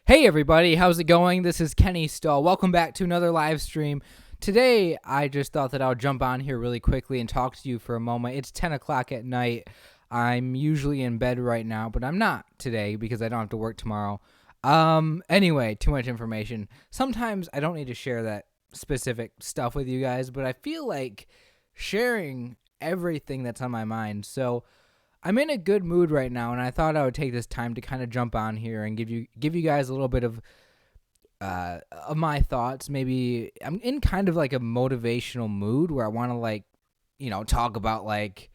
Hey everybody, how's it going? This is Kenny Stahl. Welcome back to another live stream. Today, I just thought that I'll jump on here really quickly and talk to you for a moment. It's 10 o'clock at night. I'm usually in bed right now, but I'm not today because I don't have to work tomorrow. Anyway, too much information. Sometimes I don't need to share that specific stuff with you guys, but I feel like sharing everything that's on my mind. So, I'm in a good mood right now, and I thought I would take this time to kind of jump on here and give you guys a little bit of my thoughts. Maybe I'm in kind of like a motivational mood where I want to talk about like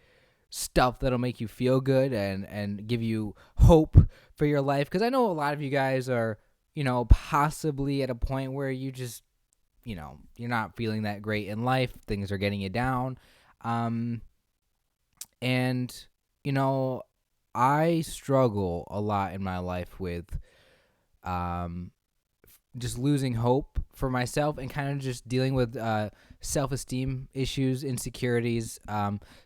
stuff that'll make you feel good and give you hope for your life. Because I know a lot of you guys are possibly at a point where you just you're not feeling that great in life. Things are getting you down, and I struggle a lot in my life with just losing hope for myself and kind of just dealing with self-esteem issues, insecurities,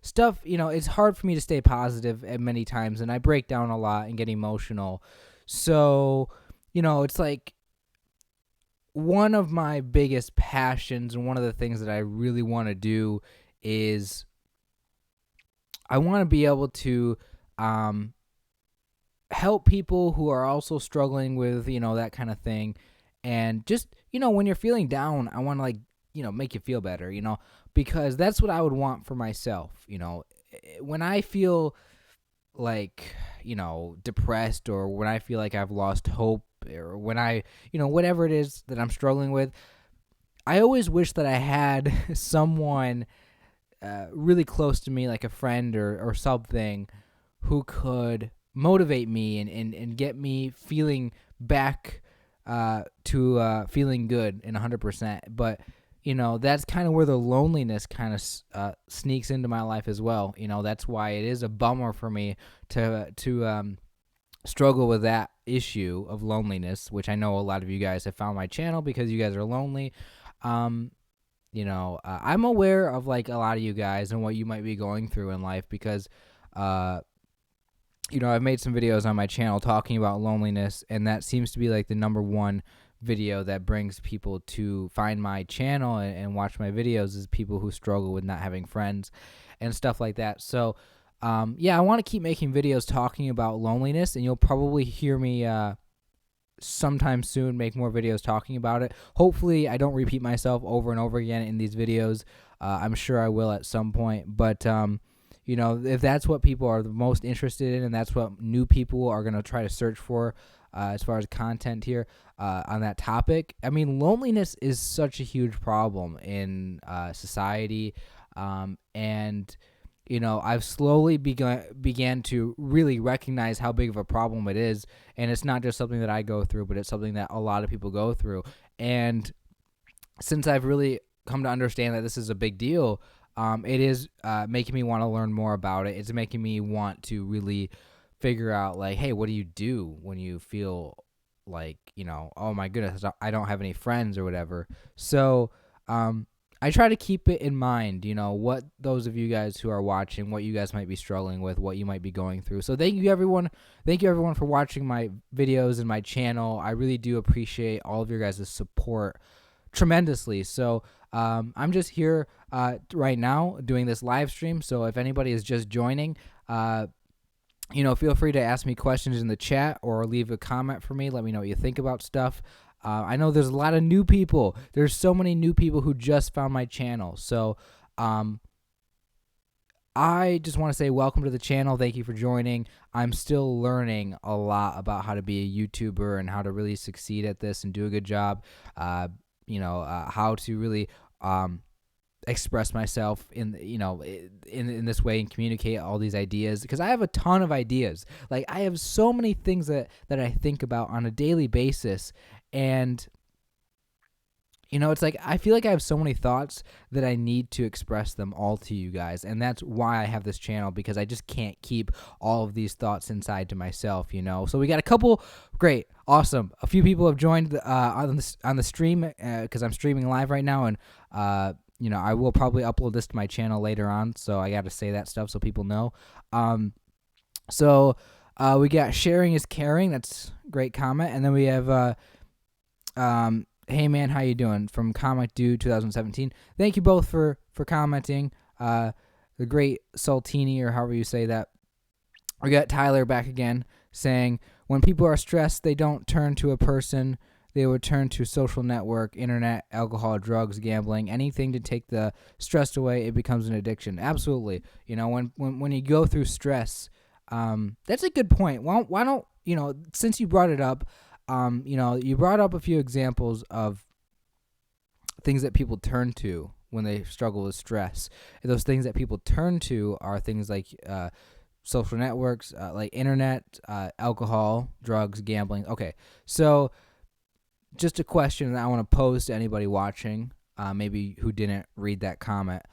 stuff. It's hard for me to stay positive at many times, and I break down a lot and get emotional. So, it's like one of my biggest passions and one of the things that I really want to do is I want to be able to help people who are also struggling with, that kind of thing. And just, when you're feeling down, I want to make you feel better, because that's what I would want for myself. When I feel like, depressed, or when I feel like I've lost hope, or when I, whatever it is that I'm struggling with, I always wish that I had someone really close to me, like a friend or something, who could motivate me and get me feeling back to feeling good and 100%. But, that's kind of where the loneliness kind of sneaks into my life as well. That's why it is a bummer for me to struggle with that issue of loneliness, which I know a lot of you guys have found my channel because you guys are lonely. I'm aware of like a lot of you guys and what you might be going through in life because, I've made some videos on my channel talking about loneliness, and that seems to be like the number one video that brings people to find my channel and watch my videos is people who struggle with not having friends and stuff like that. So, I want to keep making videos talking about loneliness, and you'll probably hear me, sometime soon make more videos talking about it. Hopefully I don't repeat myself over and over again in these videos. I'm sure I will at some point, but if that's what people are the most interested in and that's what new people are going to try to search for as far as content here on that topic, I mean, loneliness is such a huge problem in society, and I've slowly began to really recognize how big of a problem it is, and it's not just something that I go through, but it's something that a lot of people go through. And since I've really come to understand that this is a big deal, it is making me want to learn more about it. It's making me want to really figure out, like, hey, what do you do when you feel like, oh my goodness, I don't have any friends or whatever. So, I try to keep it in mind, what those of you guys who are watching, what you guys might be struggling with, what you might be going through. So thank you everyone. Thank you everyone for watching my videos and my channel. I really do appreciate all of your guys' support tremendously. So I'm just here right now doing this live stream. So if anybody is just joining, feel free to ask me questions in the chat or leave a comment for me. Let me know what you think about stuff. I know there's a lot of new people. There's so many new people who just found my channel. So I just want to say welcome to the channel. Thank you for joining. I'm still learning a lot about how to be a YouTuber and how to really succeed at this and do a good job. How to really express myself in this way and communicate all these ideas, because I have a ton of ideas. Like, I have so many things that I think about on a daily basis, and it's like I feel like I have so many thoughts that I need to express them all to you guys, and that's why I have this channel, because I just can't keep all of these thoughts inside to myself, So we got a couple, great, awesome. A few people have joined on the stream because I'm streaming live right now, and I will probably upload this to my channel later on, so I got to say that stuff so people know. So We got sharing is caring. That's a great comment. And then we have hey man, how you doing? From Comic Dude 2017. Thank you both for commenting. The great Saltini, or however you say that. We got Tyler back again saying, when people are stressed, they don't turn to a person. They would turn to social network, internet, alcohol, drugs, gambling, anything to take the stress away. It becomes an addiction. Absolutely. When you go through stress, that's a good point. Why don't, since you brought it up, you brought up a few examples of things that people turn to when they struggle with stress. And those things that people turn to are things like social networks, like internet, alcohol, drugs, gambling. Okay, so just a question that I want to pose to anybody watching, maybe who didn't read that comment.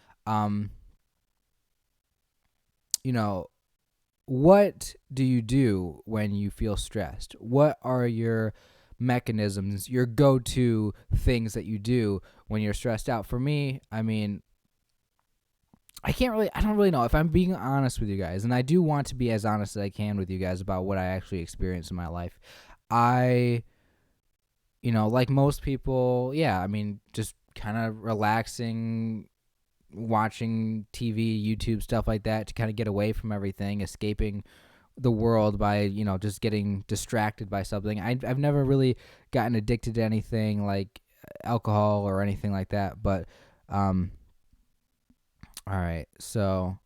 What do you do when you feel stressed? What are your mechanisms, your go-to things that you do when you're stressed out? For me, I don't really know. If I'm being honest with you guys, and I do want to be as honest as I can with you guys about what I actually experience in my life, like most people, just kind of relaxing, watching TV, YouTube, stuff like that to kind of get away from everything, escaping the world by, just getting distracted by something. I've never really gotten addicted to anything like alcohol or anything like that, but all right, so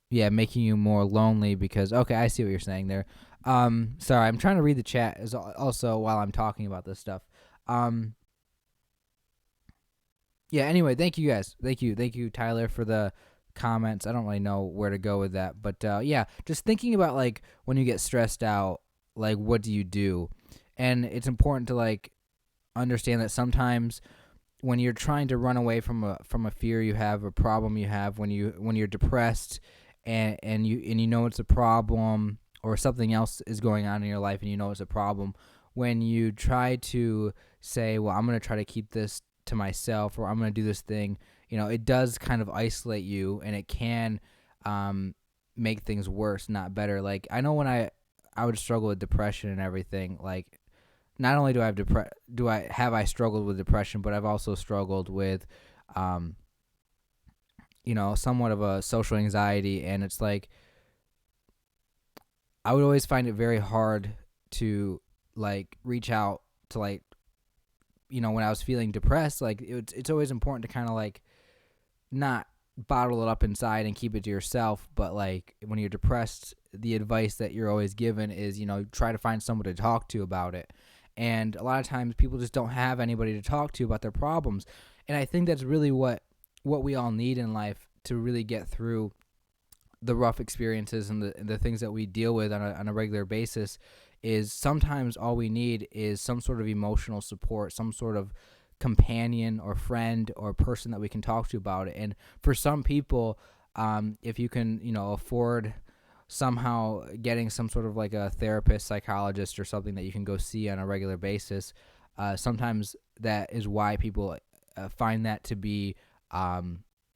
yeah, making you more lonely because, okay, I see what you're saying there. Sorry, I'm trying to read the chat as also while I'm talking about this stuff. Yeah, anyway, thank you guys. Thank you, Tyler, for the comments. I don't really know where to go with that, but yeah, just thinking about like when you get stressed out, like what do you do? And it's important to like understand that sometimes when you're trying to run away from a fear you have, a problem you have, when you're depressed and you know it's a problem, or something else is going on in your life and you know it's a problem, when you try to say, well, I'm going to try to keep this to myself, or I'm going to do this thing, it does kind of isolate you, and it can make things worse, not better. Like I know when I would struggle with depression and everything, like not only do I have struggled with depression, but I've also struggled with somewhat of a social anxiety, and it's like I would always find it very hard to like reach out to like when I was feeling depressed, like it's always important to kind of like not bottle it up inside and keep it to yourself, but like when you're depressed, the advice that you're always given is try to find someone to talk to about it. And a lot of times people just don't have anybody to talk to about their problems, and I think that's really what we all need in life to really get through the rough experiences and the things that we deal with on a regular basis. Is sometimes all we need is some sort of emotional support, some sort of companion or friend or person that we can talk to about it. And for some people, if you can, afford somehow getting some sort of like a therapist, psychologist, or something that you can go see on a regular basis, sometimes that is why people find that to be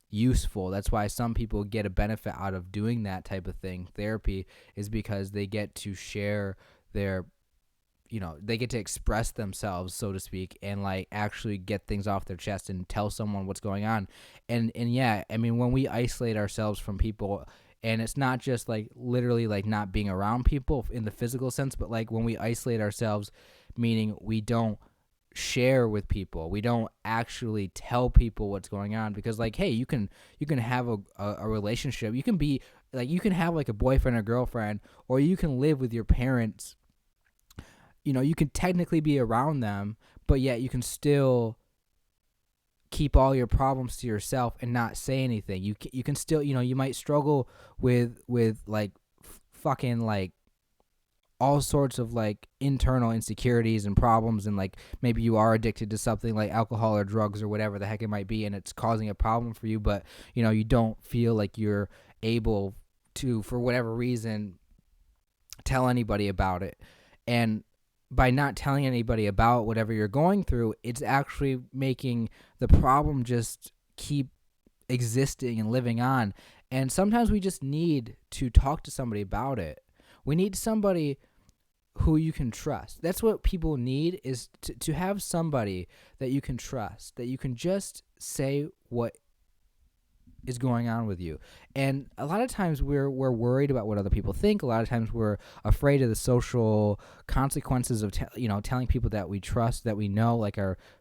useful. That's why some people get a benefit out of doing that type of thing. Therapy is because they get to share their they get to express themselves, so to speak, and like actually get things off their chest and tell someone what's going on. And yeah, I mean, when we isolate ourselves from people, and it's not just like literally like not being around people in the physical sense, but like when we isolate ourselves, meaning we don't share with people, we don't actually tell people what's going on, because like, hey, you can have a relationship, you can be like, you can have like a boyfriend or girlfriend, or you can live with your parents, you can technically be around them, but yet you can still keep all your problems to yourself and not say anything. You can still, you might struggle with like fucking like all sorts of like internal insecurities and problems, and like maybe you are addicted to something like alcohol or drugs or whatever the heck it might be, and it's causing a problem for you, but you don't feel like you're able to, for whatever reason, tell anybody about it. And by not telling anybody about whatever you're going through, it's actually making the problem just keep existing and living on. And sometimes we just need to talk to somebody about it. We need somebody who you can trust. That's what people need, is to have somebody that you can trust, that you can just say what is going on with you. And a lot of times we're worried about what other people think. A lot of times we're afraid of the social consequences of telling people that we trust, that we know, like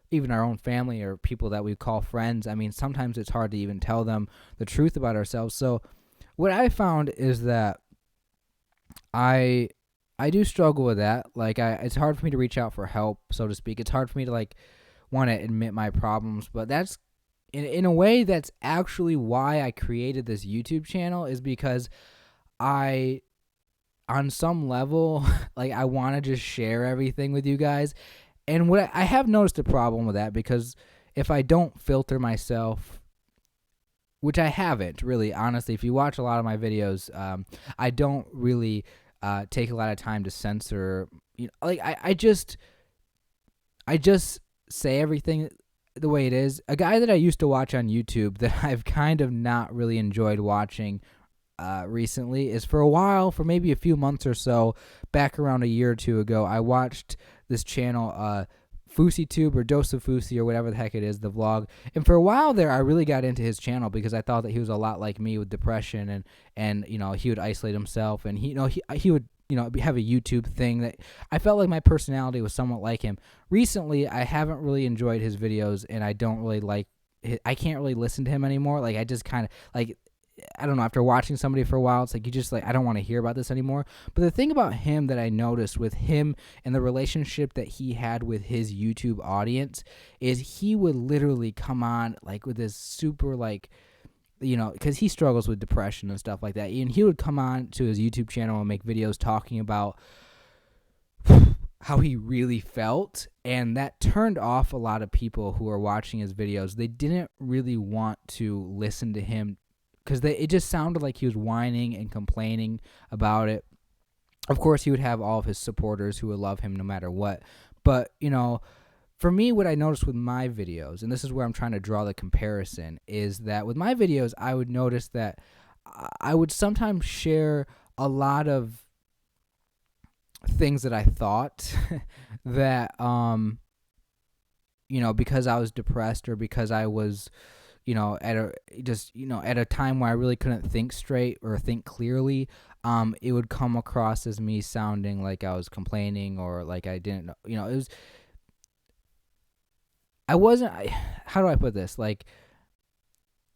even our own family or people that we call friends. I mean, sometimes it's hard to even tell them the truth about ourselves. So what I found is that I do struggle with that. Like it's hard for me to reach out for help, so to speak. It's hard for me to like want to admit my problems, but that's in a way that's actually why I created this YouTube channel, is because I, on some level, like I want to just share everything with you guys. And what I have noticed a problem with that, because if I don't filter myself, which I haven't really, honestly, if you watch a lot of my videos, I don't really take a lot of time to censor. Like I just say everything the way it is. A guy that I used to watch on YouTube that I've kind of not really enjoyed watching recently is, for a while, for maybe a few months or so, back around a year or two ago, I watched this channel, FouseyTube or Dose of Fousey or whatever the heck it is, the vlog. And for a while there, I really got into his channel because I thought that he was a lot like me with depression, and he would isolate himself, and he would have a YouTube thing that I felt like my personality was somewhat like him. Recently, I haven't really enjoyed his videos, and I don't really I can't really listen to him anymore. Like I just kind of like, I don't know, after watching somebody for a while, it's like you just I don't want to hear about this anymore. But the thing about him that I noticed with him and the relationship that he had with his YouTube audience is he would literally come on like with this super because he struggles with depression and stuff like that. And he would come on to his YouTube channel and make videos talking about how he really felt. And that turned off a lot of people who were watching his videos. They didn't really want to listen to him because it just sounded like he was whining and complaining about it. Of course, he would have all of his supporters who would love him no matter what. But, for me, what I noticed with my videos, and this is where I'm trying to draw the comparison, is that with my videos, I would notice that I would sometimes share a lot of things that I thought that, because I was depressed or because I was, at a time where I really couldn't think straight or think clearly, it would come across as me sounding like I was complaining or like I didn't know, it was. How do I put this? Like,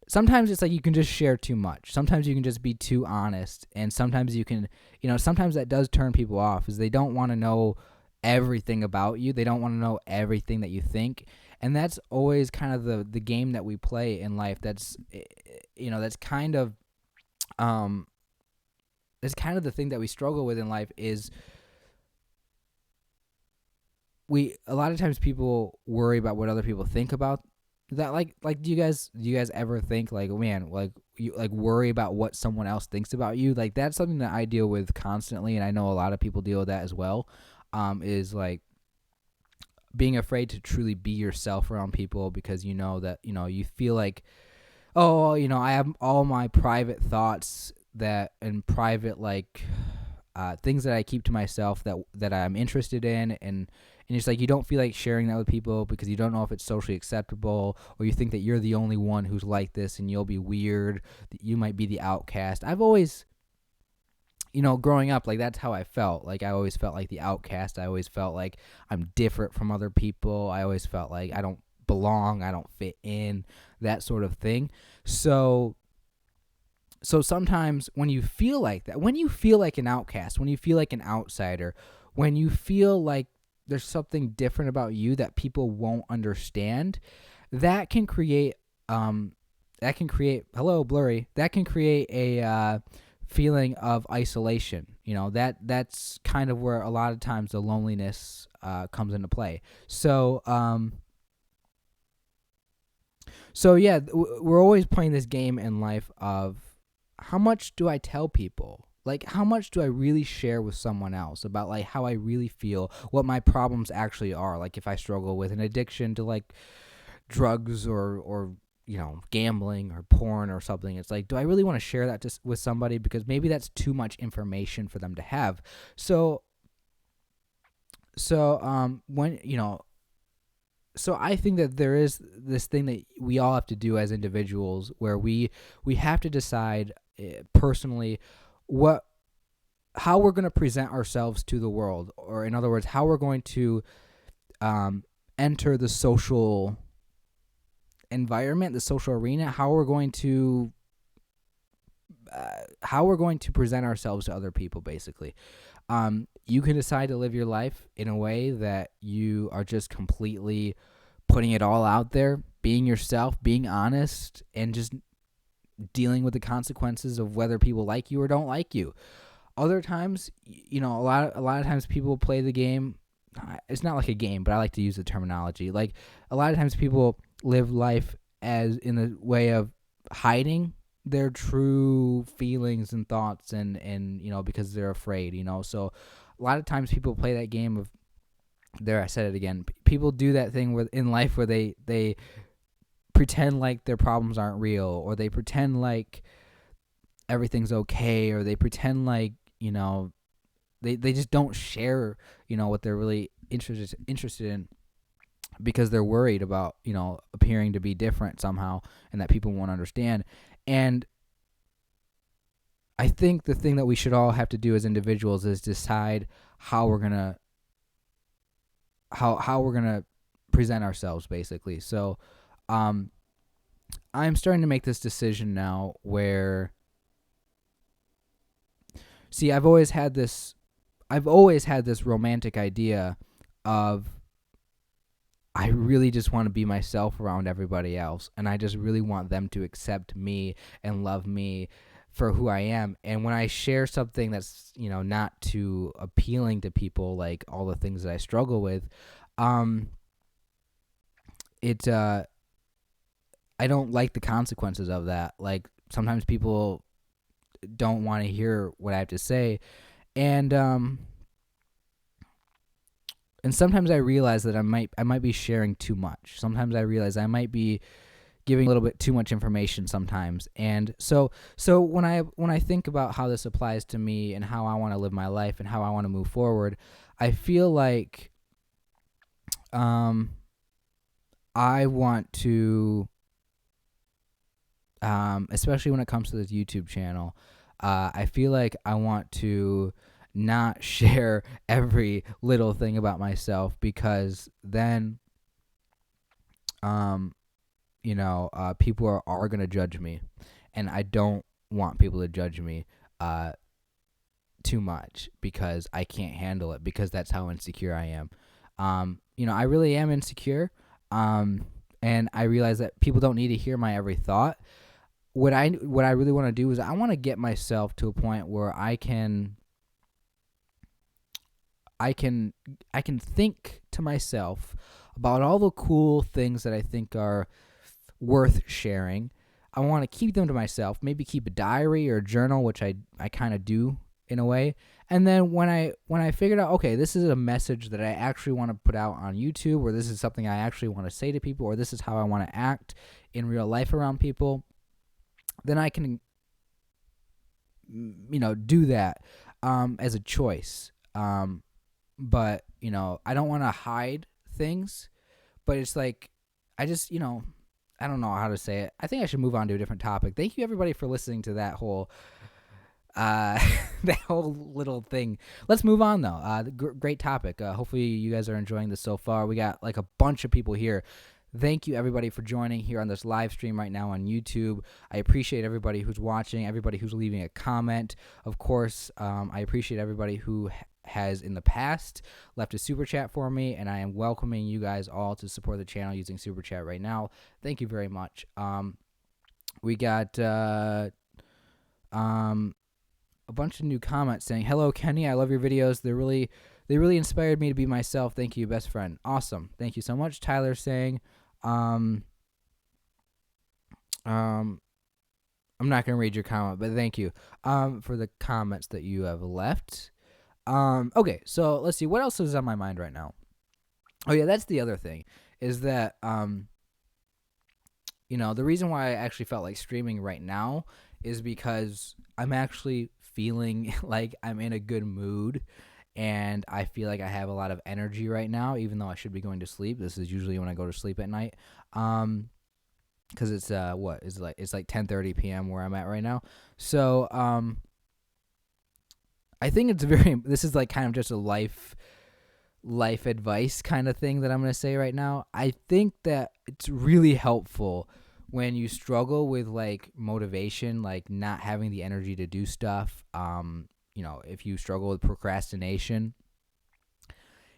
sometimes it's like you can just share too much. Sometimes you can just be too honest. And sometimes you can, sometimes that does turn people off, is they don't want to know everything about you. They don't want to know everything that you think. And that's always kind of the game that we play in life. That's, that's kind of the thing that we struggle with in life is, a lot of times people worry about what other people think about that. Like do you guys ever think like, man, like you worry about what someone else thinks about you? Like that's something that I deal with constantly, and I know a lot of people deal with that as well. Is like being afraid to truly be yourself around people because that you feel like, oh, I have all my private thoughts and private things that I keep to myself that I'm interested in, and it's like you don't feel like sharing that with people because you don't know if it's socially acceptable, or you think that you're the only one who's like this and you'll be weird, that you might be the outcast. I've always, growing up, like that's how I felt. Like I always felt like the outcast. I always felt like I'm different from other people. I always felt like I don't belong, I don't fit in, that sort of thing. So sometimes when you feel like that, when you feel like an outcast, when you feel like an outsider, when you feel like there's something different about you that people won't understand, that can create hello, blurry, that can create a feeling of isolation. That's kind of where a lot of times the loneliness comes into play. So yeah, we're always playing this game in life of, how much do I tell people? Like, how much do I really share with someone else about, like, how I really feel, what my problems actually are? Like, if I struggle with an addiction to, like, drugs or gambling or porn or something. It's like, do I really want to share that with somebody? Because maybe that's too much information for them to have. When so I think that there is this thing that we all have to do as individuals, where we have to decide personally how we're going to present ourselves to the world, or in other words, how we're going to enter the social environment, the social arena, how we're going to present ourselves to other people, basically. You can decide to live your life in a way that you are just completely putting it all out there, being yourself, being honest, and just dealing with the consequences of whether people like you or don't like you. Other times, a lot of times people play the game. It's not like a game, but I like to use the terminology. Like, a lot of times people live life as in the way of hiding their true feelings and thoughts, and because they're afraid. So a lot of times people play that game of, I said it again, people do that thing in life where they pretend like their problems aren't real, or they pretend like everything's okay, or they pretend like they just don't share what they're really interested in, because they're worried about appearing to be different somehow, and that people won't understand. And I think the thing that we should all have to do as individuals is decide how we're gonna present ourselves, basically. So I'm starting to make this decision now where, see, I've always had this romantic idea of, I really just want to be myself around everybody else, and I just really want them to accept me and love me for who I am. And when I share something that's not too appealing to people, like all the things that I struggle with, I don't like the consequences of that. Like, sometimes people don't want to hear what I have to say, and sometimes I realize that I might be sharing too much. Sometimes I realize I might be giving a little bit too much information sometimes. And so when I think about how this applies to me and how I want to live my life and how I want to move forward, I feel like I want to, especially when it comes to this YouTube channel, I feel like I want to not share every little thing about myself, because then people are going to judge me, and I don't want people to judge me too much, because I can't handle it, because that's how insecure I am. I really am insecure, and I realize that people don't need to hear my every thought. What I really want to do is I want to get myself to a point where I can think to myself about all the cool things that I think are worth sharing. I want to keep them to myself, maybe keep a diary or a journal, which I kind of do in a way. And then when I figured out, okay, this is a message that I actually want to put out on YouTube, or this is something I actually want to say to people, or this is how I want to act in real life around people, then I can do that as a choice. But I don't want to hide things, but it's like, I just I don't know how to say it. I think I should move on to a different topic. Thank you, everybody, for listening to that whole that whole little thing. Let's move on, though. Great topic. Hopefully you guys are enjoying this so far. We got like a bunch of people here. Thank you, everybody, for joining here on this live stream right now on YouTube. I appreciate everybody who's watching, everybody who's leaving a comment. Of course, I appreciate everybody who has in the past left a super chat for me, and I am welcoming you guys all to support the channel using super chat right now. Thank you very much. We got a bunch of new comments saying, "Hello, Kenny. I love your videos. They really inspired me to be myself. Thank you, best friend." Awesome. Thank you so much. Tyler saying, I'm not going to read your comment, but thank you for the comments that you have left. Okay, so let's see. What else is on my mind right now? Oh, yeah, that's the other thing, is that, the reason why I actually felt like streaming right now is because I'm actually feeling like I'm in a good mood, and I feel like I have a lot of energy right now, even though I should be going to sleep. This is usually when I go to sleep at night. Because it's it's like 10:30 p.m. where I'm at right now. So I think it's this is like kind of just a life advice kind of thing that I'm going to say right now. I think that it's really helpful when you struggle with like motivation, like not having the energy to do stuff. If you struggle with procrastination,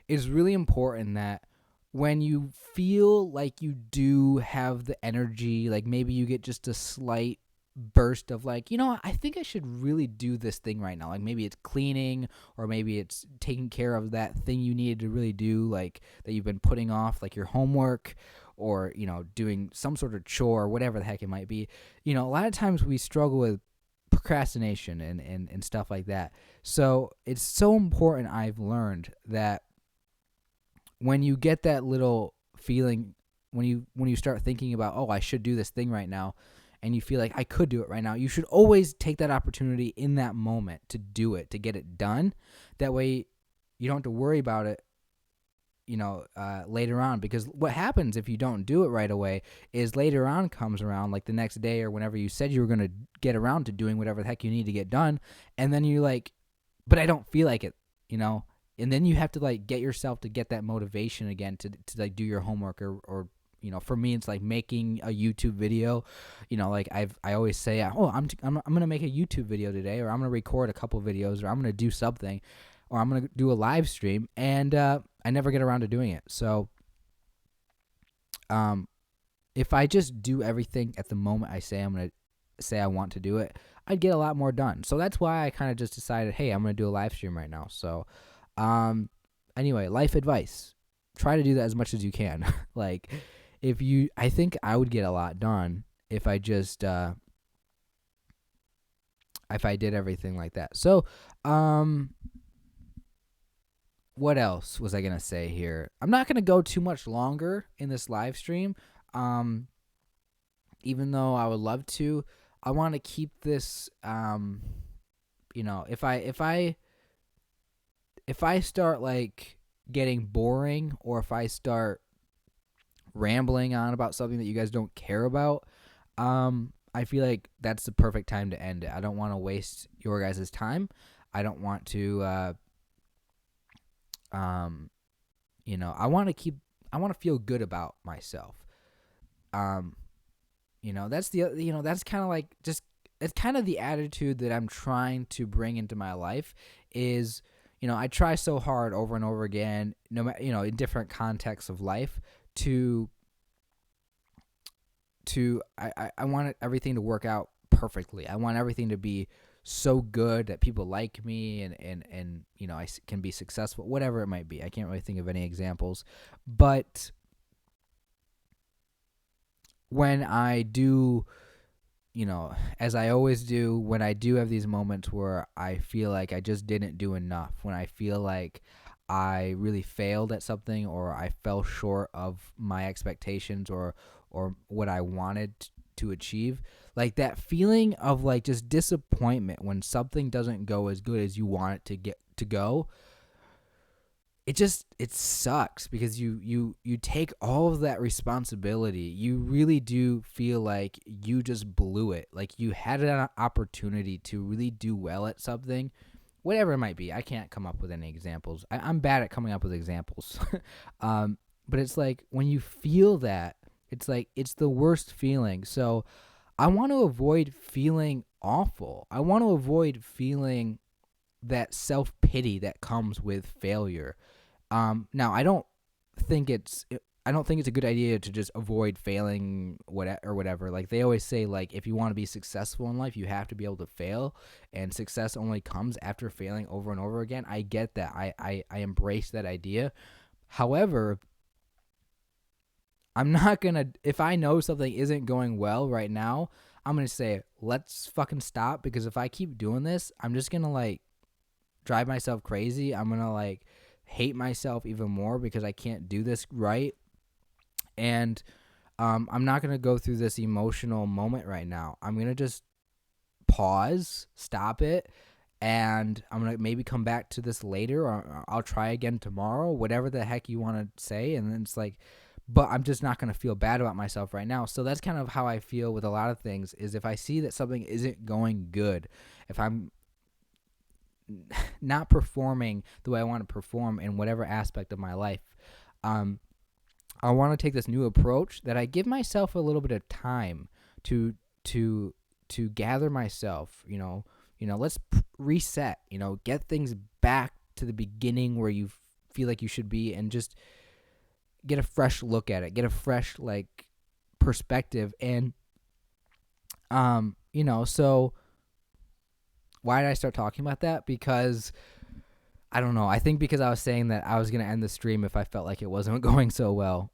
it's really important that when you feel like you do have the energy, like maybe you get just a slight burst of like, I think I should really do this thing right now. Like maybe it's cleaning, or maybe it's taking care of that thing you needed to really do, like that you've been putting off, like your homework, or, doing some sort of chore, whatever the heck it might be. A lot of times we struggle with procrastination and stuff like that. So it's so important, I've learned, that when you get that little feeling, when you start thinking about, oh, I should do this thing right now, and you feel like I could do it right now, you should always take that opportunity in that moment to do it, to get it done. That way you don't have to worry about it, later on. Because what happens if you don't do it right away is later on comes around, like the next day or whenever you said you were going to get around to doing whatever the heck you need to get done, and then you're like, but I don't feel like it, and then you have to like get yourself to get that motivation again to like do your homework, or for me it's like making a YouTube video. Like I always say, oh, I'm gonna make a YouTube video today, or I'm gonna record a couple videos, or I'm gonna do something, or I'm gonna do a live stream, and I never get around to doing it. So if I just do everything at the moment I say I'm gonna say I want to do it, I'd get a lot more done. So that's why I kind of just decided, hey, I'm gonna do a live stream right now. So anyway, life advice: try to do that as much as you can. Like, I think I would get a lot done if I just if I did everything like that. So what else was I gonna say here? I'm not gonna go too much longer in this live stream, even though I would love to. I want to keep this if I start like getting boring, or if I start rambling on about something that you guys don't care about, I feel like that's the perfect time to end it. I don't want to waste your guys' time. I don't want to I want to feel good about myself. That's kind of like just, it's kind of the attitude that I'm trying to bring into my life is, I try so hard over and over again, no matter, in different contexts of life, I want everything to work out perfectly. I want everything to be so good that people like me, and I can be successful, whatever it might be. I can't really think of any examples, but when I do, as I always do, when I do have these moments where I feel like I just didn't do enough, when I feel like I really failed at something, or I fell short of my expectations, or what I wanted to achieve, like that feeling of like just disappointment when something doesn't go as good as you want it to go, it sucks, because you take all of that responsibility. You really do feel like you just blew it. Like you had an opportunity to really do well at something, whatever it might be. I can't come up with any examples. I'm bad at coming up with examples. But it's like when you feel that, it's like it's the worst feeling. So I want to avoid feeling awful. I want to avoid feeling that self-pity that comes with failure. Now I don't think it's a good idea to just avoid failing whatever. Like they always say, like if you want to be successful in life, you have to be able to fail, and success only comes after failing over and over again. I get that. I embrace that idea. However, I'm not gonna, if I know something isn't going well right now, I'm gonna say, let's fucking stop, because if I keep doing this, I'm just gonna like drive myself crazy. I'm gonna like hate myself even more because I can't do this right. And I'm not gonna go through this emotional moment right now. I'm gonna just pause, stop it, and I'm gonna maybe come back to this later, or I'll try again tomorrow, whatever the heck you want to say. And then it's like, but I'm just not gonna feel bad about myself right now. So that's kind of how I feel with a lot of things, is if I see that something isn't going good, if I'm not performing the way I want to perform in whatever aspect of my life, um, I want to take this new approach that I give myself a little bit of time to to to gather myself. Let's reset. Get things back to the beginning where you feel like you should be, and just get a fresh look at it. Get a fresh perspective, and so why did I start talking about that? Because I don't know. I think because I was saying that I was going to end the stream if I felt like it wasn't going so well.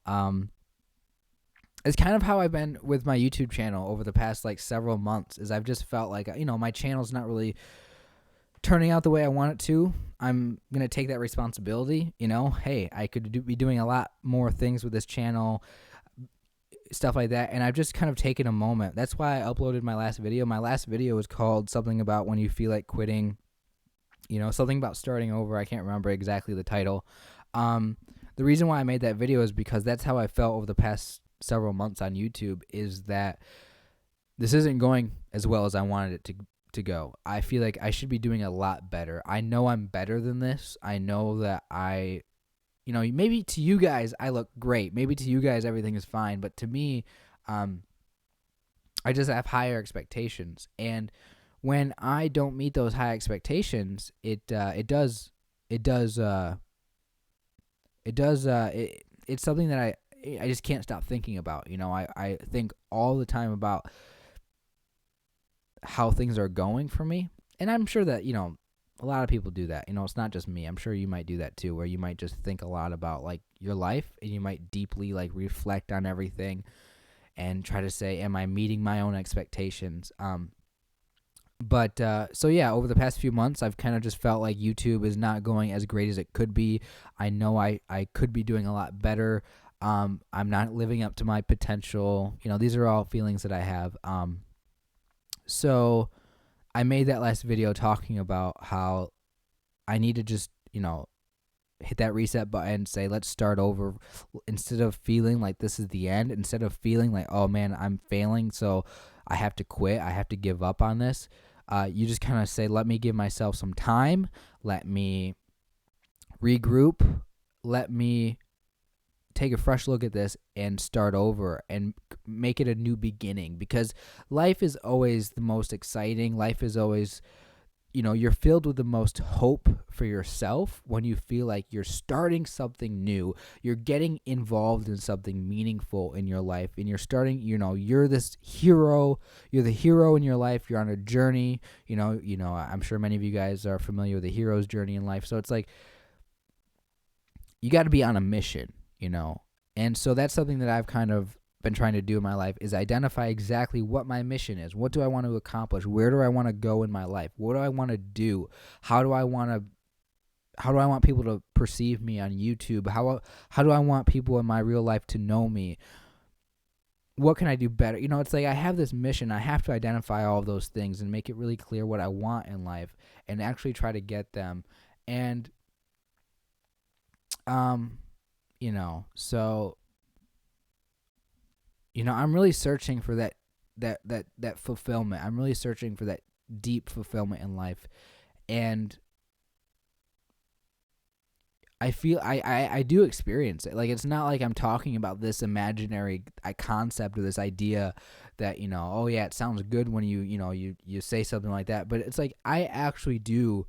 It's kind of how I've been with my YouTube channel over the past several months, is I've just felt like, my channel's not really turning out the way I want it to. I'm going to take that responsibility. Hey, I could be doing a lot more things with this channel, stuff like that. And I've just kind of taken a moment. That's why I uploaded my last video. My last video was called something about when you feel like quitting, something about starting over. I can't remember exactly the title. The reason why I made that video is because that's how I felt over the past several months on YouTube, is that this isn't going as well as I wanted it to go. I feel like I should be doing a lot better. I know I'm better than this. I know that maybe to you guys I look great. Maybe to you guys everything is fine, but to me, I just have higher expectations. And when I don't meet those high expectations, it's something that I just can't stop thinking about. I think all the time about how things are going for me. And I'm sure that, a lot of people do that. It's not just me. I'm sure you might do that too, where you might just think a lot about your life, and you might deeply reflect on everything and try to say, am I meeting my own expectations? So yeah, over the past few months, I've kind of just felt like YouTube is not going as great as it could be. I know I could be doing a lot better. I'm not living up to my potential. These are all feelings that I have. So I made that last video talking about how I need to just, hit that reset button and say, let's start over. Instead of feeling like this is the end, instead of feeling like, oh man, I'm failing, so I have to quit, I have to give up on this, you just kind of say, let me give myself some time, let me regroup, let me take a fresh look at this and start over and make it a new beginning. Because life is always the most exciting. Life is always, you're filled with the most hope for yourself when you feel like you're starting something new. You're getting involved in something meaningful in your life, and you're starting, you're this hero. You're the hero in your life. You're on a journey. I'm sure many of you guys are familiar with the hero's journey in life. So it's like, you got to be on a mission. And so that's something that I've kind of been trying to do in my life, is identify exactly what my mission is. What do I want to accomplish? Where do I want to go in my life? What do I want to do? How do I want people to perceive me on YouTube? How do I want people in my real life to know me? What can I do better? It's like I have this mission. I have to identify all of those things and make it really clear what I want in life, and actually try to get them. And so, I'm really searching for that fulfillment. I'm really searching for that deep fulfillment in life. And I feel I do experience it. It's not like I'm talking about this imaginary concept or this idea that, oh yeah, it sounds good when you say something like that. But it's like, I actually do.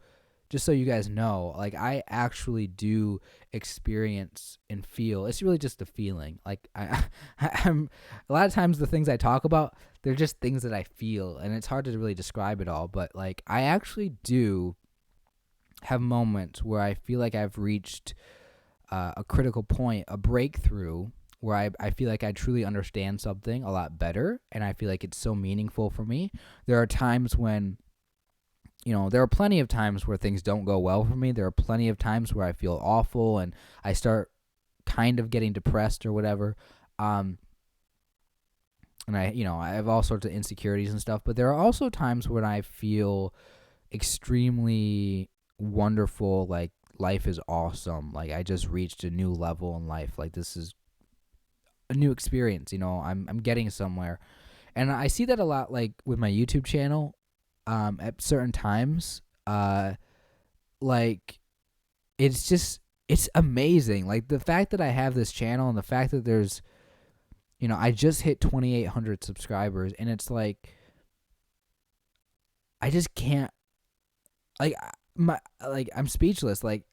Just so you guys know, I actually do experience and feel. It's really just a feeling. I'm a lot of times the things I talk about, they're just things that I feel, and it's hard to really describe it all. But I actually do have moments where I feel like I've reached a critical point, a breakthrough, where I feel like I truly understand something a lot better, and I feel like it's so meaningful for me. There are times when, there are plenty of times where things don't go well for me. There are plenty of times where I feel awful and I start kind of getting depressed or whatever. and I have all sorts of insecurities and stuff, but there are also times when I feel extremely wonderful, like life is awesome, like I just reached a new level in life, like this is a new experience, I'm getting somewhere. And I see that a lot, like with my YouTube channel, at certain times, like it's amazing, like the fact that I have this channel and the fact that there's, I just hit 2,800 subscribers, and it's like I just can't, like I'm speechless, like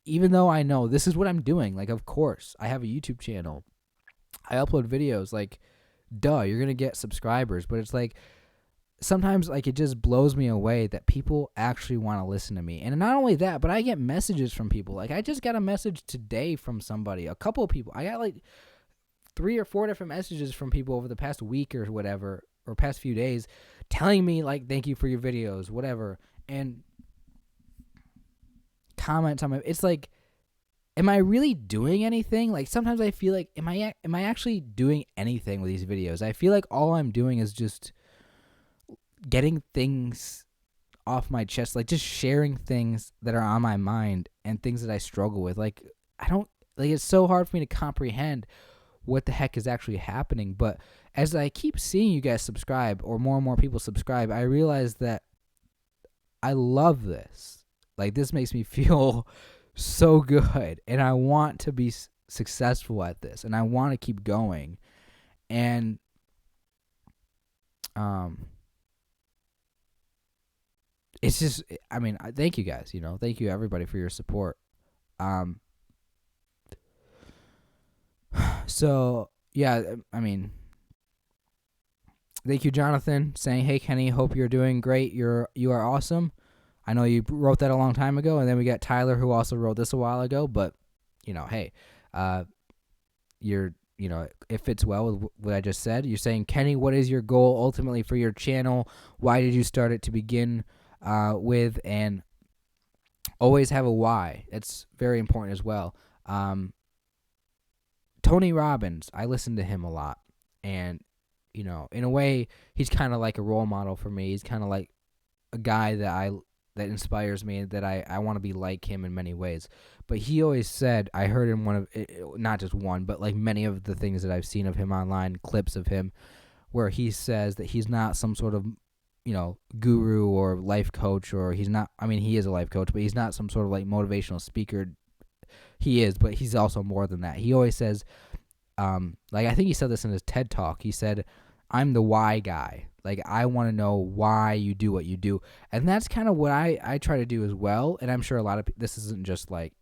even though I know this is what I'm doing, like of course I have a YouTube channel, I upload videos, like duh, you're gonna get subscribers, but it's like sometimes like it just blows me away that people actually want to listen to me. And not only that, but I get messages from people. Like I just got a message today from somebody, a couple of people. I got like 3 or 4 different messages from people over the past week or whatever, or past few days, telling me like thank you for your videos, whatever, and comments on my, it's like, am I really doing anything? Like sometimes I feel like am I actually doing anything with these videos? I feel like all I'm doing is just getting things off my chest, like just sharing things that are on my mind and things that I struggle with. Like I don't, like it's so hard for me to comprehend what the heck is actually happening. But as I keep seeing you guys subscribe, or more and more people subscribe, I realize that I love this. Like this makes me feel so good, and I want to be successful at this, and I want to keep going. And it's just, I mean, thank you guys, thank you everybody for your support. So yeah, I mean, thank you, Jonathan, saying, "Hey Kenny, hope you're doing great. You are awesome." I know you wrote that a long time ago, and then we got Tyler, who also wrote this a while ago. But hey, it fits well with what I just said. You're saying, Kenny, what is your goal ultimately for your channel? Why did you start it to begin with? And always have a why. That's very important as well. Tony Robbins, I listen to him a lot, and in a way, he's kind of like a role model for me. He's kind of like a guy that inspires me, that I want to be like him in many ways. But he always said, I heard in one of, not just one, but like many of the things that I've seen of him online, clips of him, where he says that he's not some sort of, guru or life coach, or he's not, I mean, he is a life coach, but he's not some sort of like motivational speaker. He is, but he's also more than that. He always says, like I think he said this in his TED Talk, he said, I'm the why guy. Like, I want to know why you do what you do. And that's kind of what I try to do as well. And I'm sure a lot of this isn't just like,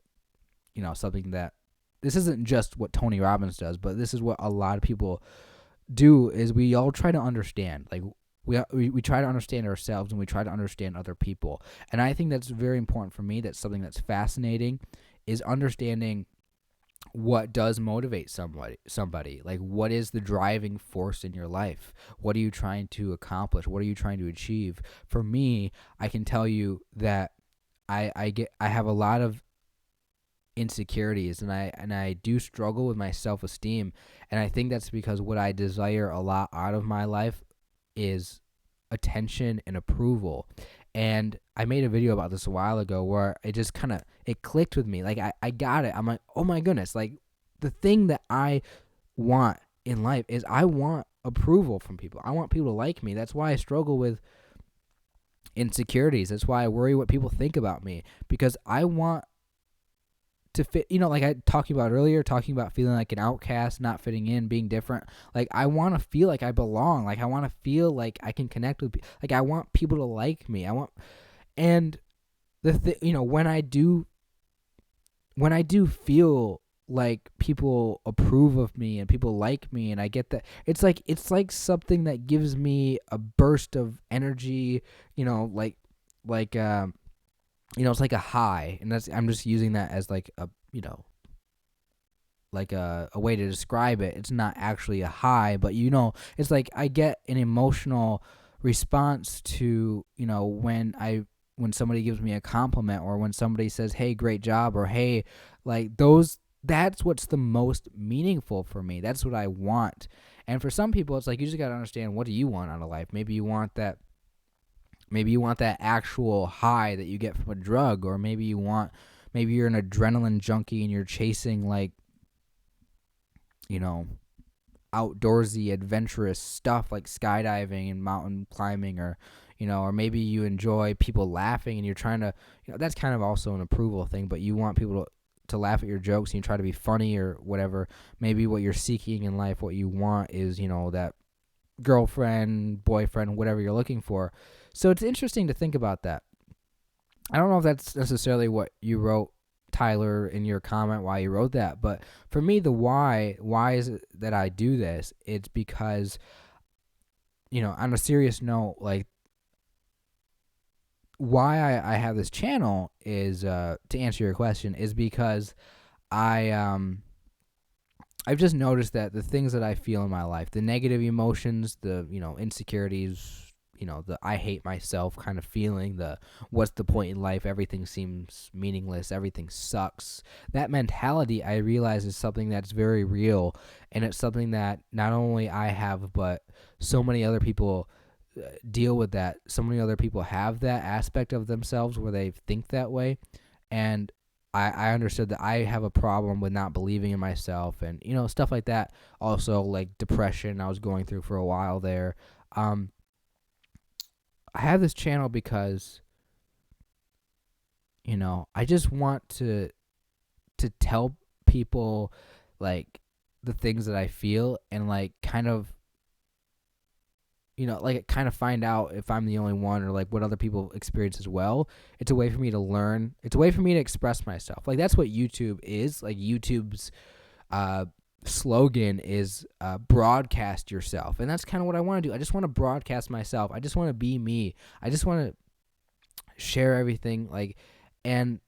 something that, this isn't just what Tony Robbins does, but this is what a lot of people do, is we all try to understand. Like, we try to understand ourselves, and we try to understand other people. And I think that's very important for me. That's something that's fascinating, is understanding what does motivate somebody. Like, what is the driving force in your life? What are you trying to accomplish? What are you trying to achieve? For me, I can tell you that I have a lot of insecurities, and I do struggle with my self-esteem, and I think that's because what I desire a lot out of my life is attention and approval. And I made a video about this a while ago where it just kind of, it clicked with me. Like, I got it. I'm like, oh my goodness. Like, the thing that I want in life is I want approval from people. I want people to like me. That's why I struggle with insecurities. That's why I worry what people think about me, because I want to fit, like I talking about earlier, talking about feeling like an outcast, not fitting in, being different. Like, I want to feel like I belong. Like, I want to feel like I can connect with people. Like, I want people to like me. And when I do feel like people approve of me and people like me, and I get that, it's like something that gives me a burst of energy, it's like a high, and I'm just using that as like a, like a way to describe it. It's not actually a high, but it's like I get an emotional response to, when somebody gives me a compliment, or when somebody says, hey, great job, or hey, like that's what's the most meaningful for me. That's what I want. And for some people, it's like you just got to understand, what do you want out of life? Maybe you want that actual high that you get from a drug, or maybe you're an adrenaline junkie and you're chasing, like, you know, outdoorsy, adventurous stuff like skydiving and mountain climbing, or maybe you enjoy people laughing and you're trying to, that's kind of also an approval thing, but you want people to laugh at your jokes and you try to be funny or whatever. Maybe what you're seeking in life, what you want is, that girlfriend, boyfriend, whatever you're looking for. So it's interesting to think about that. I don't know if that's necessarily what you wrote, Tyler, in your comment, why you wrote that, but for me, the why is it that I do this? It's because, on a serious note, like, why I have this channel is, to answer your question, is because I've just noticed that the things that I feel in my life, the negative emotions, the, insecurities, the I hate myself kind of feeling, the what's the point in life, everything seems meaningless, everything sucks. That mentality, I realize, is something that's very real, and it's something that not only I have, but so many other people deal with that. So many other people have that aspect of themselves where they think that way, and I understood that I have a problem with not believing in myself, and stuff like that. Also, like depression, I was going through for a while there. I have this channel because, I just want to tell people, like, the things that I feel, and like kind of, find out if I'm the only one, or like what other people experience as well. It's a way for me to learn. It's a way for me to express myself. Like, that's what YouTube is. Like, YouTube's slogan is broadcast yourself, and that's kind of what I want to do. I just want to broadcast myself. I just want to be me. I just want to share everything, like, and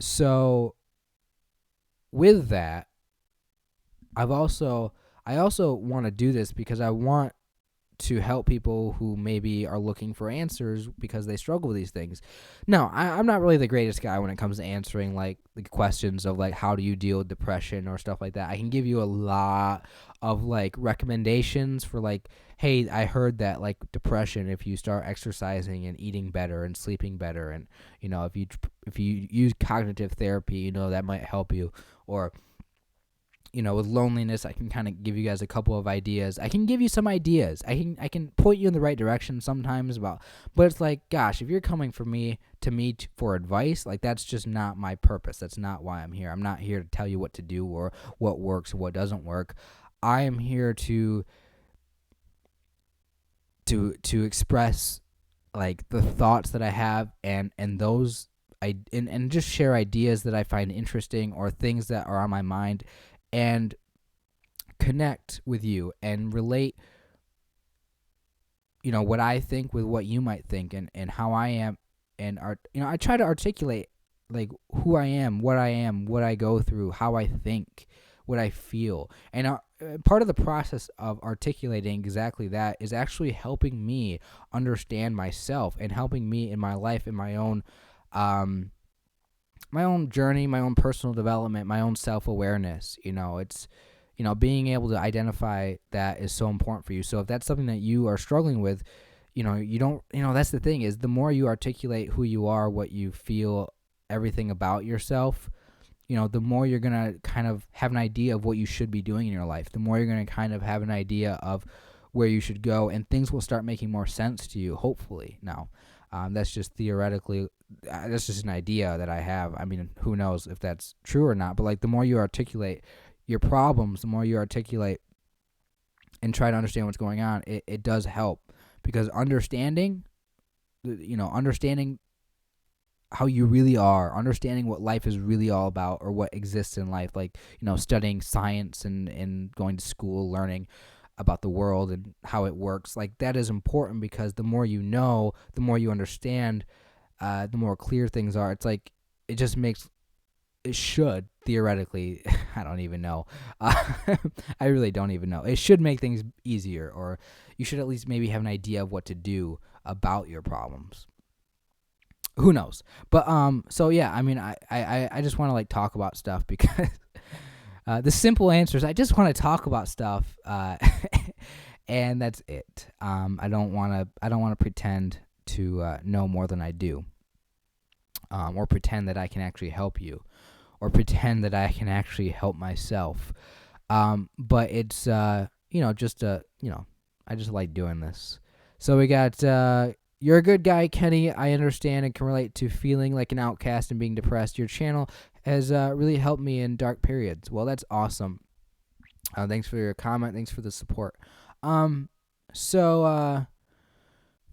so with that, I also want to do this because I want to help people who maybe are looking for answers because they struggle with these things. No, I'm not really the greatest guy when it comes to answering, like, the questions of, like, how do you deal with depression or stuff like that. I can give you a lot of, like, recommendations for, like, hey, I heard that, like, depression, if you start exercising and eating better and sleeping better, and, if you use cognitive therapy, that might help you. Or, with loneliness, I can kind of give you guys a couple of ideas. I can give you some ideas. I can point you in the right direction sometimes but it's like, gosh, if you're coming for for advice, like, that's just not my purpose. That's not why I'm here. I'm not here to tell you what to do or what works or what doesn't work. I am here to express, like, the thoughts that I have, and those and just share ideas that I find interesting or things that are on my mind, and connect with you and relate, what I think with what you might think, and how I am, and I try to articulate, like, who I am, what I go through, how I think, what I feel. And part of the process of articulating exactly that is actually helping me understand myself, and helping me in my life, in my own journey, my own personal development, my own self-awareness. It's, being able to identify that is so important for you. So if that's something that you are struggling with, you don't, that's the thing, is the more you articulate who you are, what you feel, everything about yourself, the more you're going to kind of have an idea of what you should be doing in your life, the more you're going to kind of have an idea of where you should go, and things will start making more sense to you, hopefully. Now, that's just theoretically, that's just an idea that I have. I mean, who knows if that's true or not, but, like, the more you articulate your problems, the more you articulate and try to understand what's going on, it does help, because understanding how you really are, understanding what life is really all about, or what exists in life, like, studying science and going to school, learning about the world and how it works, like, that is important, because the more you know, the more you understand, the more clear things are. It's like, it should theoretically, I don't even know. I really don't even know. It should make things easier, or you should at least maybe have an idea of what to do about your problems. Who knows? But so yeah, I mean, I just want to, like, talk about stuff because The simple answer is I just want to talk about stuff, and that's it. I don't want to pretend to know more than I do, or pretend that I can actually help you, or pretend that I can actually help myself. But it's just I just like doing this. So we got you're a good guy, Kenny. I understand and can relate to feeling like an outcast and being depressed. Your channel has really helped me in dark periods. Well, that's awesome. Thanks for your comment. Thanks for the support. So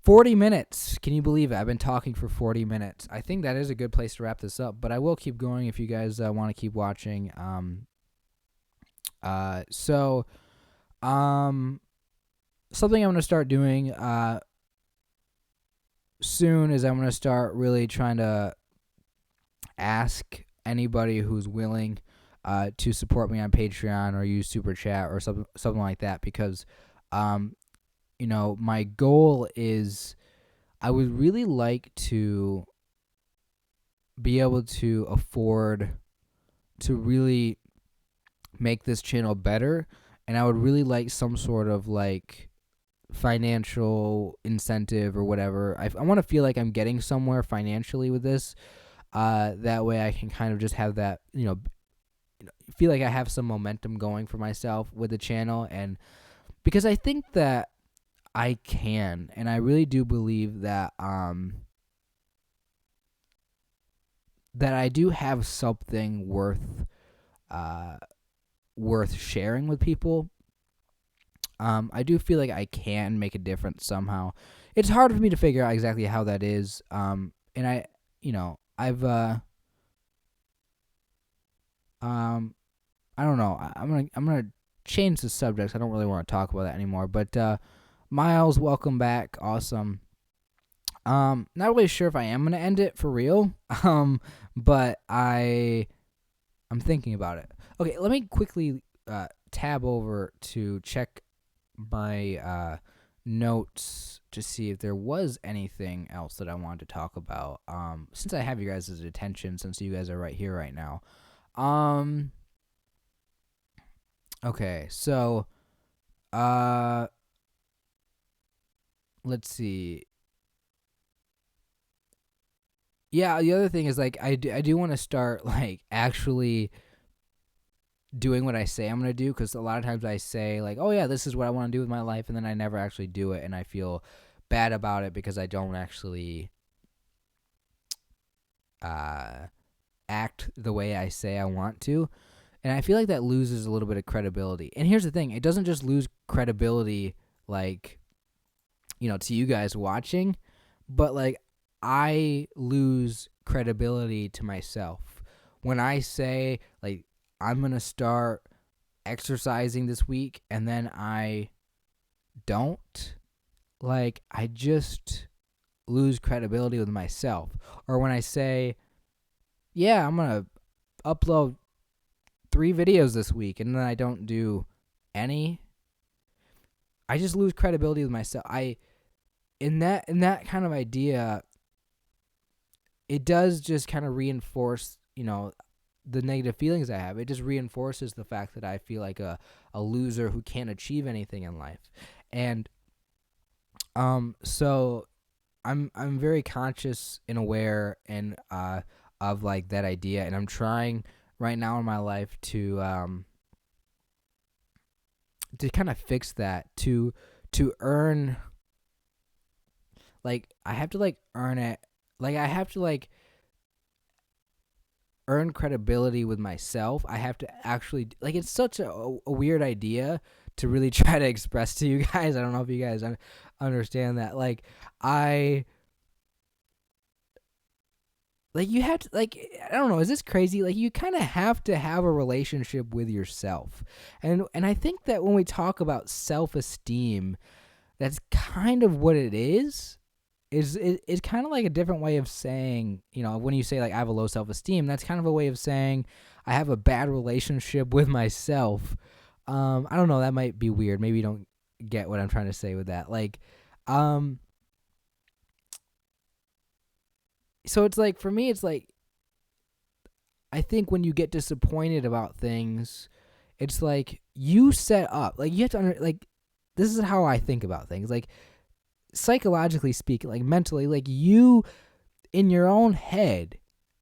40 minutes. Can you believe it? I've been talking for 40 minutes. I think that is a good place to wrap this up, but I will keep going if you guys want to keep watching. Something I'm going to start doing soon is I'm going to start really trying to ask anybody who's willing to support me on Patreon or use Super Chat or something like that, because my goal is I would really like to be able to afford to really make this channel better, and I would really like some sort of like financial incentive or whatever. I want to feel like I'm getting somewhere financially with this. That way I can kind of just have that, feel like I have some momentum going for myself with the channel. And because I think that I can, and I really do believe that that I do have something worth sharing with people. I do feel like I can make a difference somehow. It's hard for me to figure out exactly how that is. And I've I don't know. I'm gonna change the subjects. I don't really want to talk about that anymore. But Miles, welcome back. Awesome. Not really sure if I am gonna end it for real. But I'm thinking about it. Okay, let me quickly tab over to check my notes to see if there was anything else that I wanted to talk about. Since I have you guys' attention, since you guys are right here right now. Okay, so let's see. Yeah, the other thing is like I do want to start like actually doing what I say I'm going to do, because a lot of times I say like, oh yeah, this is what I want to do with my life, and then I never actually do it, and I feel bad about it because I don't actually act the way I say I want to. And I feel like that loses a little bit of credibility. And here's the thing, it doesn't just lose credibility like, to you guys watching, but like I lose credibility to myself when I say like I'm going to start exercising this week and then I don't. Like, I just lose credibility with myself. Or when I say, yeah, I'm going to upload 3 videos this week and then I don't do any, I just lose credibility with myself. In that kind of idea, it does just kind of reinforce, the negative feelings I have. It just reinforces the fact that I feel like a loser who can't achieve anything in life. And so I'm very conscious and aware and of like that idea, and I'm trying right now in my life to kind of fix that, to earn, like I have to like earn it, like I have to like earn credibility with myself. I have to actually, like, it's such a weird idea to really try to express to you guys. I don't know if you guys understand that. Like, you have to, like, I don't know, is this crazy? Like, you kind of have to have a relationship with yourself. And I think that when we talk about self-esteem, that's kind of what it is. It's kind of like a different way of saying, when you say like I have a low self-esteem, that's kind of a way of saying I have a bad relationship with myself. I don't know, that might be weird. Maybe you don't get what I'm trying to say with that. Like, so it's like, for me, it's like, I think when you get disappointed about things, It's like you set up, like you have to like this is how I think about things. Like psychologically speaking, like mentally, like you in your own head,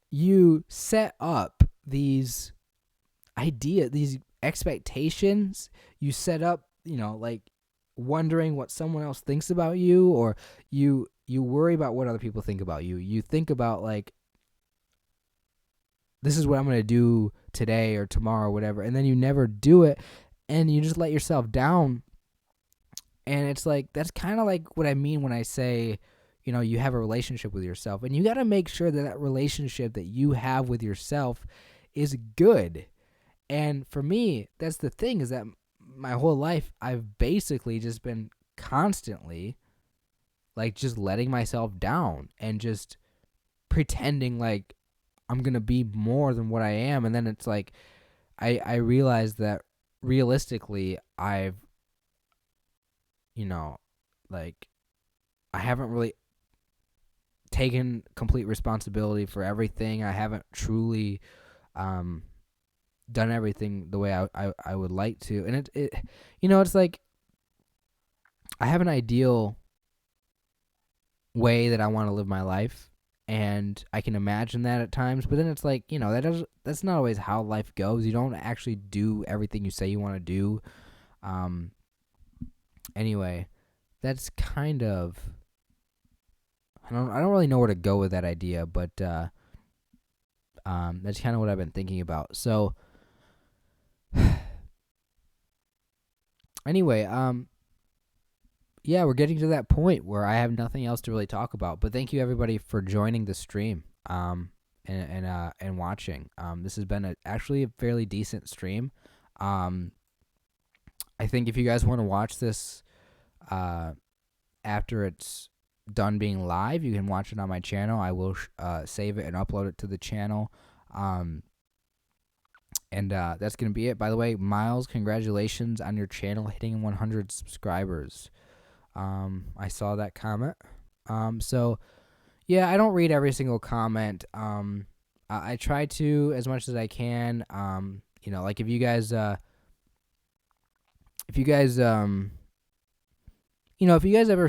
you set up these these expectations. You set up, like wondering what someone else thinks about you, or you worry about what other people think about you. You think about like, this is what I'm going to do today or tomorrow or whatever, and then you never do it, and you just let yourself down. And it's like, that's kind of like what I mean when I say, you have a relationship with yourself, and you got to make sure that that relationship that you have with yourself is good. And for me, that's the thing, is that my whole life I've basically just been constantly like just letting myself down and just pretending like I'm going to be more than what I am. And then it's like, I realized that realistically, I've, like, I haven't really taken complete responsibility for everything. I haven't truly done everything the way I would like to. And it's like, I have an ideal way that I want to live my life, and I can imagine that at times, but then it's like, that's not always how life goes. You don't actually do everything you say you want to do. Anyway, that's kind of, I don't really know where to go with that idea, but that's kind of what I've been thinking about. So anyway, yeah, we're getting to that point where I have nothing else to really talk about. But thank you everybody for joining the stream, and watching. This has been actually a fairly decent stream. I think if you guys want to watch this, after it's done being live, you can watch it on my channel. I will save it and upload it to the channel. And that's gonna be it. By the way, Miles, congratulations on your channel hitting 100 subscribers. I saw that comment. So yeah, I don't read every single comment. I try to as much as I can. Like if you guys ever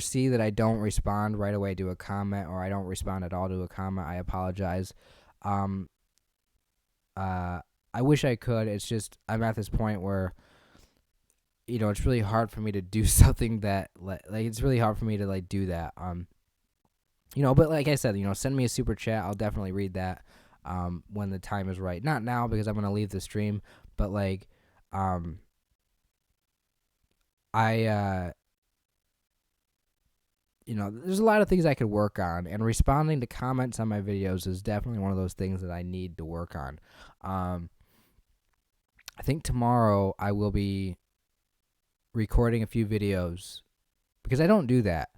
see that I don't respond right away to a comment, or I don't respond at all to a comment, I apologize. I wish I could. It's just I'm at this point where it's really hard for me to do something that like it's really hard for me to like do that. But like I said, send me a super chat. I'll definitely read that when the time is right. Not now, because I'm going to leave the stream, but like there's a lot of things I could work on, and responding to comments on my videos is definitely one of those things that I need to work on. I think tomorrow I will be recording a few videos, because I don't do that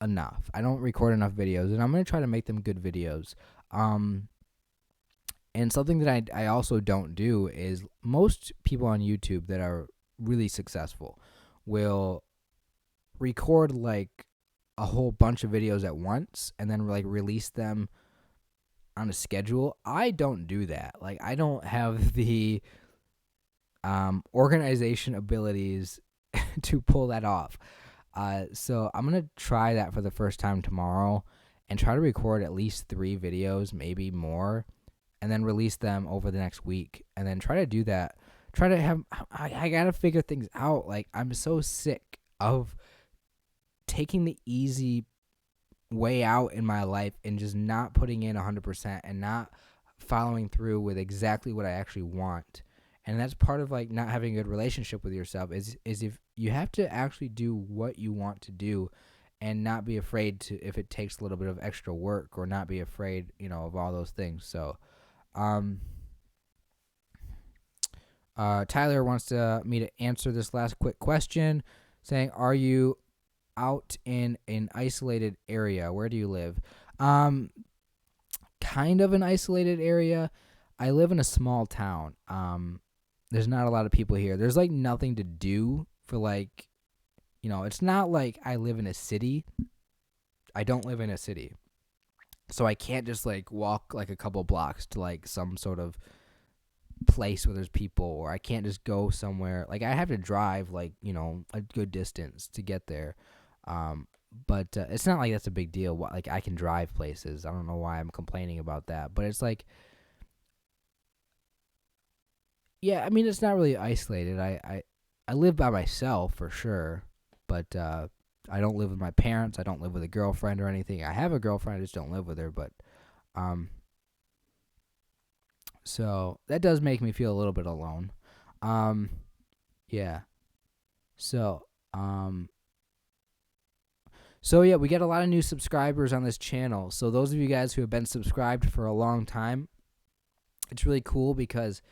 enough. I don't record enough videos, and I'm going to try to make them good videos. And something that I also don't do is, most people on YouTube that are really successful will record like a whole bunch of videos at once and then like release them on a schedule. I don't do that. Like, I don't have the organization abilities to pull that off. So I'm going to try that for the first time tomorrow and try to record at least 3 videos, maybe more, and then release them over the next week, and then try to do that. I got to figure things out. Like, I'm so sick of taking the easy way out in my life and just not putting in 100% and not following through with exactly what I actually want. And that's part of like not having a good relationship with yourself is if you have to actually do what you want to do, and not be afraid to, if it takes a little bit of extra work, or not be afraid, of all those things. So, Tyler wants me to answer this last quick question, saying, are you out in an isolated area? Where do you live? Kind of an isolated area. I live in a small town. There's not a lot of people here. There's like nothing to do for like, it's not like I live in a city. I don't live in a city. So I can't just like walk like a couple blocks to like some sort of place where there's people, or I can't just go somewhere. Like I have to drive like, a good distance to get there. But it's not like that's a big deal. Like I can drive places. I don't know why I'm complaining about that, but it's like, yeah, I mean it's not really isolated. I live by myself for sure, but I don't live with my parents. I don't live with a girlfriend or anything. I have a girlfriend, I just don't live with her, but um so that does make me feel a little bit alone. Um yeah. So, yeah, we get a lot of new subscribers on this channel. So those of you guys who have been subscribed for a long time, it's really cool because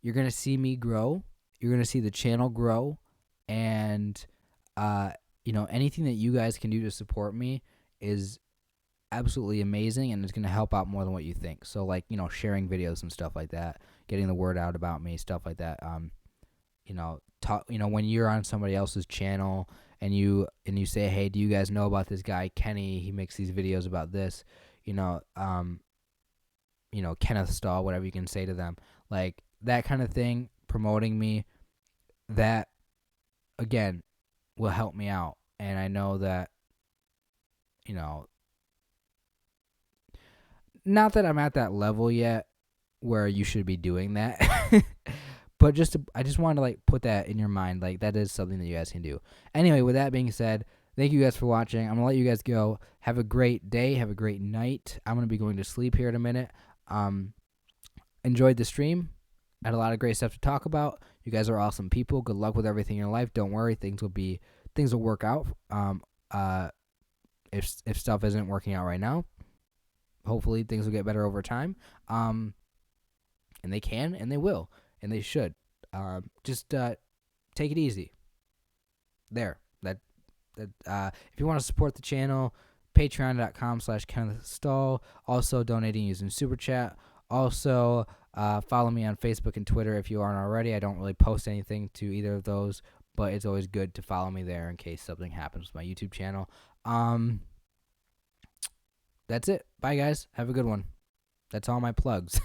you're going to see me grow. You're going to see the channel grow, and anything that you guys can do to support me is absolutely amazing, and it's going to help out more than what you think. So like, sharing videos and stuff like that, getting the word out about me, stuff like that. When you're on somebody else's channel and you say, hey, do you guys know about this guy Kenny? He makes these videos about this, Kenneth Stahl, whatever you can say to them, like that kind of thing, promoting me, that again will help me out. And I know that, not that I'm at that level yet where you should be doing that. But I just wanted to like put that in your mind, like that is something that you guys can do. Anyway, with that being said, thank you guys for watching. I'm gonna let you guys go. Have a great day. Have a great night. I'm gonna be going to sleep here in a minute. Enjoyed the stream. Had a lot of great stuff to talk about. You guys are awesome people. Good luck with everything in your life. Don't worry, things will work out. If stuff isn't working out right now, hopefully things will get better over time. And they can, and they will. And they should. Just take it easy. There. If you want to support the channel, patreon.com/Kenneth Stahl. Also donating using Super Chat. Also, follow me on Facebook and Twitter if you aren't already. I don't really post anything to either of those, but it's always good to follow me there in case something happens with my YouTube channel. That's it. Bye, guys. Have a good one. That's all my plugs.